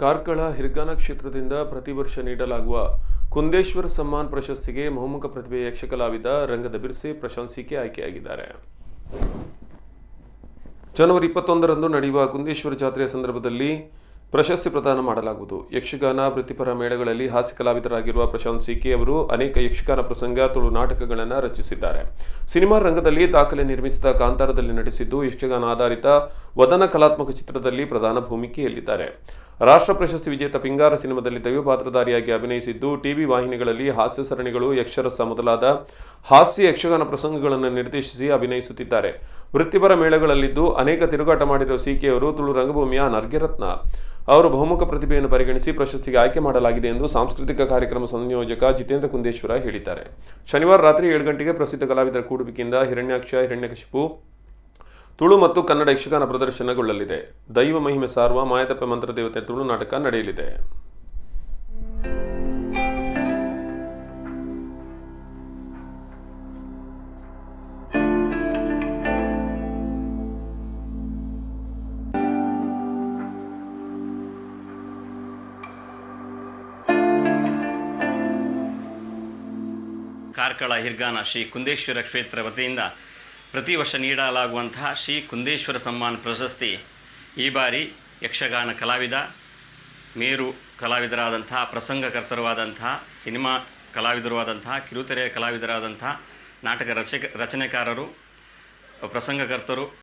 ಕಾರ್ಕಳ ಹಿರ್ಗಾನ ಕ್ಷೇತ್ರದಿಂದ ಪ್ರತಿ ವರ್ಷ ನೀಡಲಾಗುವ ಕುಂದೇಶ್ವರ ಸಮ್ಮಾನ್ ಪ್ರಶಸ್ತಿಗೆ ಬಹುಮುಖ ಪ್ರತಿಭೆಯ ಯಕ್ಷಕಲಾವಿದ ರಂಗದ ಬಿರ್ಸೆ ಪ್ರಶಾಂತ್ ಸಿಕೆ ಆಯ್ಕೆಯಾಗಿದ್ದಾರೆ. ಜನವರಿ 21ರಂದು ನಡೆಯುವ ಕುಂದೇಶ್ವರ ಜಾತ್ರೆಯ ಸಂದರ್ಭದಲ್ಲಿ ಪ್ರಶಸ್ತಿ ಪ್ರದಾನ ಮಾಡಲಾಗುವುದು. ಯಕ್ಷಗಾನ ವೃತ್ತಿಪರ ಮೇಳಗಳಲ್ಲಿ ಹಾಸ್ಯ ಕಲಾವಿದರಾಗಿರುವ ಪ್ರಶಾಂತ್ ಸಿಕೆ ಅವರು ಅನೇಕ ಯಕ್ಷಗಾನ ಪ್ರಸಂಗ ತುಳು ನಾಟಕಗಳನ್ನು ರಚಿಸಿದ್ದಾರೆ. ಸಿನಿಮಾ ರಂಗದಲ್ಲಿ ದಾಖಲೆ ನಿರ್ಮಿಸಿದ ಕಾಂತಾರದಲ್ಲಿ ನಟಿಸಿದ್ದು, ಯಕ್ಷಗಾನ ಆಧಾರಿತ ವದನ ಕಲಾತ್ಮಕ ಚಿತ್ರದಲ್ಲಿ ಪ್ರಧಾನ ಭೂಮಿಕೆಯಲ್ಲಿದ್ದಾರೆ. ರಾಷ್ಟ್ರ ಪ್ರಶಸ್ತಿ ವಿಜೇತ ಪಿಂಗಾರ ಸಿನಿಮಾದಲ್ಲಿ ದೈವ ಪಾತ್ರಧಾರಿಯಾಗಿ ಅಭಿನಯಿಸಿದ್ದು, ಟಿವಿ ವಾಹಿನಿಗಳಲ್ಲಿ ಹಾಸ್ಯ ಸರಣಿಗಳು, ಯಕ್ಷರಸ ಮೊದಲಾದ ಹಾಸ್ಯ ಯಕ್ಷಗಾನ ಪ್ರಸಂಗಗಳನ್ನು ನಿರ್ದೇಶಿಸಿ ಅಭಿನಯಿಸುತ್ತಿದ್ದಾರೆ. ವೃತ್ತಿಪರ ಮೇಳಗಳಲ್ಲಿದ್ದು ಅನೇಕ ತಿರುಗಾಟ ಮಾಡಿರುವ ಸಿಕೆ ಅವರು ತುಳು ರಂಗಭೂಮಿಯ ನರ್ಗೆರತ್ನ. ಅವರು ಬಹುಮುಖ ಪ್ರತಿಭೆಯನ್ನು ಪರಿಗಣಿಸಿ ಪ್ರಶಸ್ತಿಗೆ ಆಯ್ಕೆ ಮಾಡಲಾಗಿದೆ ಎಂದು ಸಾಂಸ್ಕೃತಿಕ ಕಾರ್ಯಕ್ರಮ ಸಂಯೋಜಕ ಜಿತೇಂದ್ರ ಕುಂದೇಶ್ವರ ಹೇಳಿದ್ದಾರೆ. ಶನಿವಾರ ರಾತ್ರಿ 7 ಗಂಟೆಗೆ ಪ್ರಸಿದ್ಧ ಕಲಾವಿದರ ಕೂಡುವಿಕೆಯಿಂದ ಹಿರಣ್ಯಾಕ್ಷ, ಹಿರಣ್ಯಕಶಿಪು ತುಳು ಮತ್ತು ಕನ್ನಡ ಯಕ್ಷಗಾನ ಪ್ರದರ್ಶನಗೊಳ್ಳಲಿದೆ. ದೈವ ಮಹಿಮೆ ಸಾರುವ ಮಾಯತಪ್ಪ ಮಂತ್ರದೇವತೆ ತುಳು ನಾಟಕ ನಡೆಯಲಿದೆ. ಕಾರ್ಕಳ ಹಿರ್ಗಾನ ಶ್ರೀ ಕುಂದೇಶ್ವರ ಕ್ಷೇತ್ರ ವತಿಯಿಂದ ಪ್ರತಿ ವರ್ಷ ನೀಡಲಾಗುವಂತಹ ಶ್ರೀ ಕುಂದೇಶ್ವರ ಸಮ್ಮಾನ್ ಪ್ರಶಸ್ತಿ ಈ ಬಾರಿ ಯಕ್ಷಗಾನ ಕಲಾವಿದ, ಮೇರು ಕಲಾವಿದರಾದಂತಹ, ಪ್ರಸಂಗಕರ್ತರೂ ಆದಂತಹ, ಸಿನಿಮಾ ಕಲಾವಿದರು ಆದಂತಹ, ಕಿರುತೆರೆಯ ಕಲಾವಿದರಾದಂತಹ, ನಾಟಕ ರಚನೆಕಾರರು, ಪ್ರಸಂಗಕರ್ತರು